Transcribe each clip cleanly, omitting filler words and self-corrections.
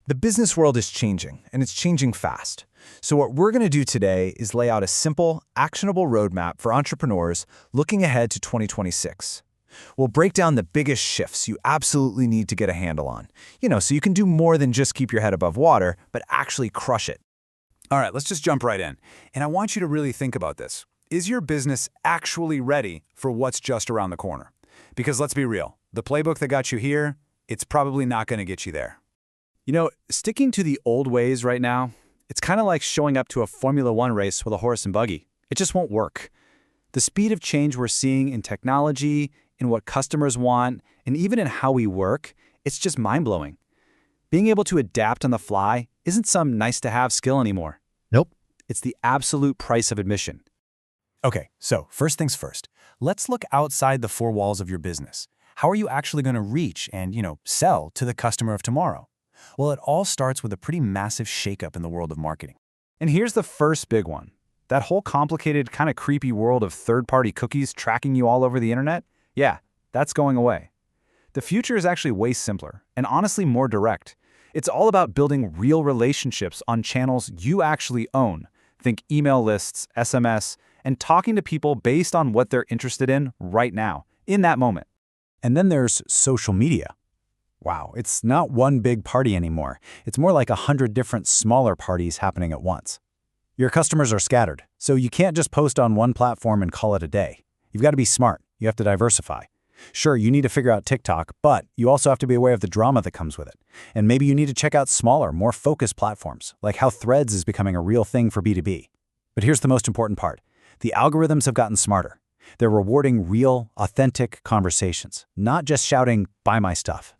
The business world is changing, and it's changing fast. So what we're going to do today is lay out a simple, actionable roadmap for entrepreneurs looking ahead to 2026. We'll break down the biggest shifts you absolutely need to get a handle on, so you can do more than just keep your head above water, but actually crush it. All right, let's just jump right in. And I want you to really think about this. Is your business actually ready for what's just around the corner? Because let's be real, the playbook that got you here, it's probably not going to get you there. Sticking to the old ways right now, it's kind of like showing up to a Formula One race with a horse and buggy. It just won't work. The speed of change we're seeing in technology, in what customers want, and even in how we work, it's just mind-blowing. Being able to adapt on the fly isn't some nice-to-have skill anymore. Nope. It's the absolute price of admission. Okay, so first things first, let's look outside the four walls of your business. How are you actually going to reach and, sell to the customer of tomorrow? Well, it all starts with a pretty massive shakeup in the world of marketing. And here's the first big one. That whole complicated, kind of creepy world of third-party cookies tracking you all over the internet? Yeah, that's going away. The future is actually way simpler and honestly more direct. It's all about building real relationships on channels you actually own. Think email lists, SMS, and talking to people based on what they're interested in right now, in that moment. And then there's social media. Wow, it's not one big party anymore. It's more like 100 different smaller parties happening at once. Your customers are scattered, so you can't just post on one platform and call it a day. You've got to be smart. You have to diversify. Sure, you need to figure out TikTok, but you also have to be aware of the drama that comes with it. And maybe you need to check out smaller, more focused platforms, like how Threads is becoming a real thing for B2B. But here's the most important part. The algorithms have gotten smarter. They're rewarding real, authentic conversations, not just shouting, "Buy my stuff."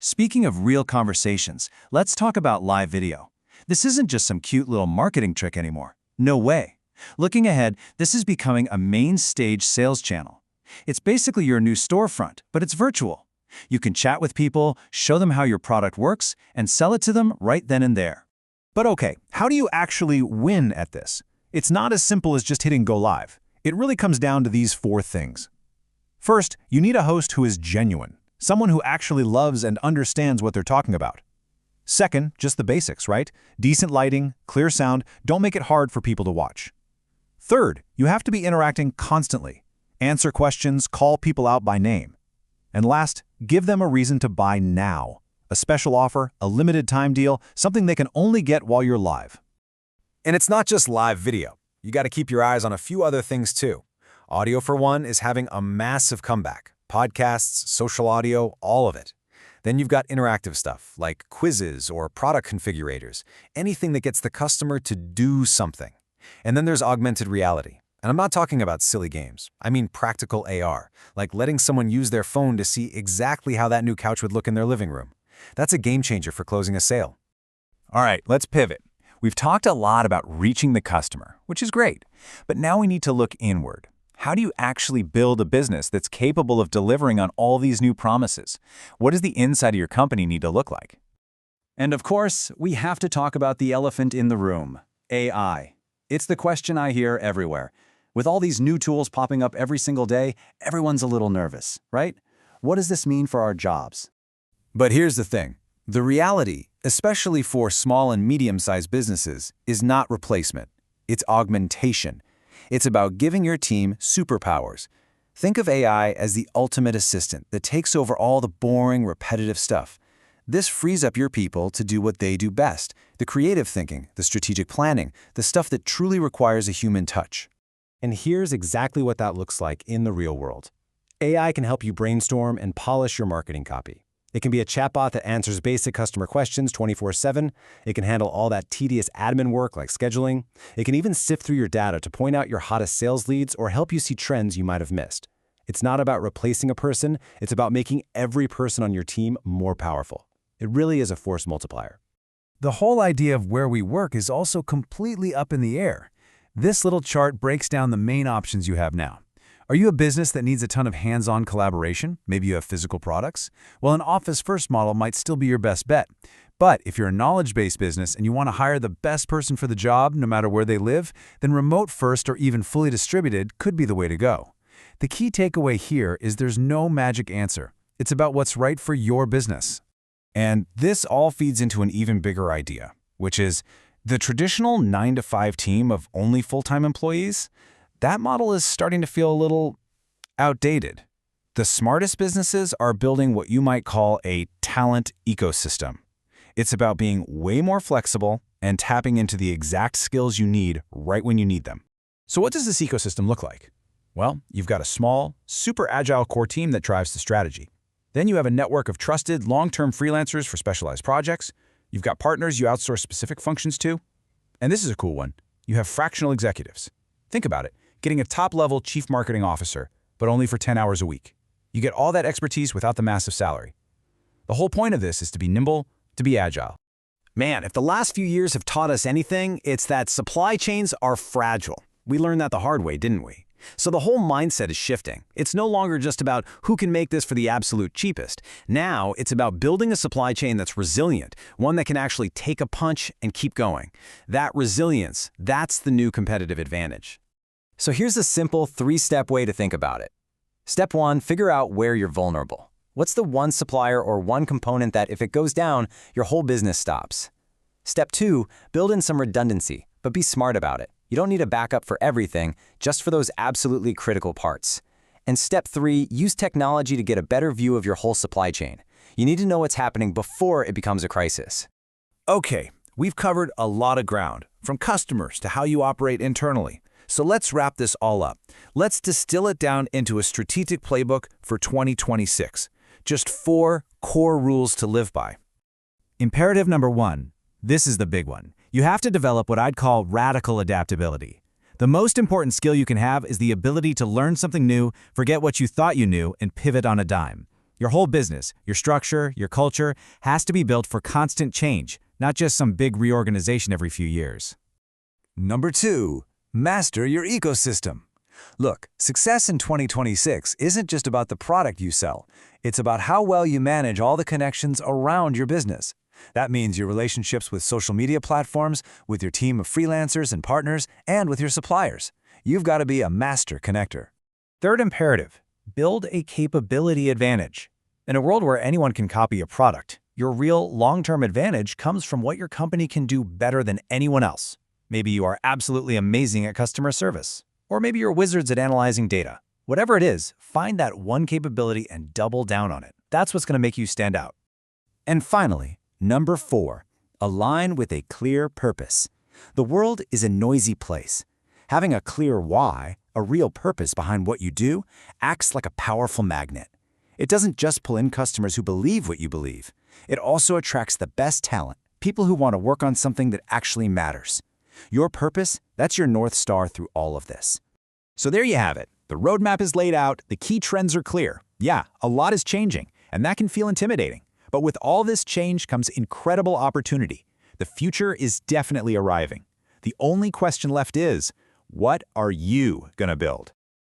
Speaking of real conversations, let's talk about live video. This isn't just some cute little marketing trick anymore. No way. Looking ahead, this is becoming a main stage sales channel. It's basically your new storefront, but it's virtual. You can chat with people, show them how your product works, and sell it to them right then and there. But okay, how do you actually win at this? It's not as simple as just hitting go live. It really comes down to these four things. First, you need a host who is genuine. Someone who actually loves and understands what they're talking about. Second, just the basics, right? Decent lighting, clear sound, don't make it hard for people to watch. Third, you have to be interacting constantly. Answer questions, call people out by name. And last, give them a reason to buy now. A special offer, a limited time deal, something they can only get while you're live. And it's not just live video. You got to keep your eyes on a few other things too. Audio, for one, is having a massive comeback. Podcasts, social audio, all of it. Then you've got interactive stuff like quizzes or product configurators, anything that gets the customer to do something. And then there's augmented reality. And I'm not talking about silly games. I mean practical AR, like letting someone use their phone to see exactly how that new couch would look in their living room. That's a game changer for closing a sale. All right, let's pivot. We've talked a lot about reaching the customer, which is great. But now we need to look inward. How do you actually build a business that's capable of delivering on all these new promises? What does the inside of your company need to look like? And of course, we have to talk about the elephant in the room, AI. It's the question I hear everywhere. With all these new tools popping up every single day, everyone's a little nervous, right? What does this mean for our jobs? But here's the thing. The reality, especially for small and medium-sized businesses, is not replacement. It's augmentation. It's about giving your team superpowers. Think of AI as the ultimate assistant that takes over all the boring, repetitive stuff. This frees up your people to do what they do best, the creative thinking, the strategic planning, the stuff that truly requires a human touch. And here's exactly what that looks like in the real world. AI can help you brainstorm and polish your marketing copy. It can be a chatbot that answers basic customer questions 24/7. It can handle all that tedious admin work like scheduling. It can even sift through your data to point out your hottest sales leads or help you see trends you might have missed. It's not about replacing a person. It's about making every person on your team more powerful. It really is a force multiplier. The whole idea of where we work is also completely up in the air. This little chart breaks down the main options you have now. Are you a business that needs a ton of hands-on collaboration? Maybe you have physical products? Well, an office-first model might still be your best bet. But if you're a knowledge-based business and you want to hire the best person for the job, no matter where they live, then remote-first or even fully distributed could be the way to go. The key takeaway here is there's no magic answer. It's about what's right for your business. And this all feeds into an even bigger idea, which is the traditional 9-to-5 team of only full-time employees. That model is starting to feel a little outdated. The smartest businesses are building what you might call a talent ecosystem. It's about being way more flexible and tapping into the exact skills you need right when you need them. So what does this ecosystem look like? Well, you've got a small, super agile core team that drives the strategy. Then you have a network of trusted, long-term freelancers for specialized projects. You've got partners you outsource specific functions to. And this is a cool one. You have fractional executives. Think about it, getting a top-level chief marketing officer, but only for 10 hours a week. You get all that expertise without the massive salary. The whole point of this is to be nimble, to be agile. Man, if the last few years have taught us anything, it's that supply chains are fragile. We learned that the hard way, didn't we? So the whole mindset is shifting. It's no longer just about who can make this for the absolute cheapest. Now, it's about building a supply chain that's resilient, one that can actually take a punch and keep going. That resilience, that's the new competitive advantage. So here's a simple 3-step way to think about it. Step 1, figure out where you're vulnerable. What's the one supplier or one component that if it goes down, your whole business stops? Step 2, build in some redundancy, but be smart about it. You don't need a backup for everything, just for those absolutely critical parts. And step 3, use technology to get a better view of your whole supply chain. You need to know what's happening before it becomes a crisis. Okay, we've covered a lot of ground, from customers to how you operate internally. So let's wrap this all up. Let's distill it down into a strategic playbook for 2026. Just 4 core rules to live by. Imperative number 1. This is the big one. You have to develop what I'd call radical adaptability. The most important skill you can have is the ability to learn something new, forget what you thought you knew, and pivot on a dime. Your whole business, your structure, your culture has to be built for constant change, not just some big reorganization every few years. Number 2, master your ecosystem. Look, success in 2026 isn't just about the product you sell. It's about how well you manage all the connections around your business. That means your relationships with social media platforms, with your team of freelancers and partners, and with your suppliers. You've got to be a master connector. Third imperative, build a capability advantage. In a world where anyone can copy a product, your real long-term advantage comes from what your company can do better than anyone else. Maybe you are absolutely amazing at customer service, or maybe you're wizards at analyzing data. Whatever it is, find that one capability and double down on it. That's what's going to make you stand out. And finally, number 4, align with a clear purpose. The world is a noisy place. Having a clear why, a real purpose behind what you do, acts like a powerful magnet. It doesn't just pull in customers who believe what you believe. It also attracts the best talent, people who want to work on something that actually matters. Your purpose, that's your North Star through all of this. So there you have it. The roadmap is laid out, the key trends are clear. Yeah, a lot is changing, and that can feel intimidating. But with all this change comes incredible opportunity. The future is definitely arriving. The only question left is, what are you going to build?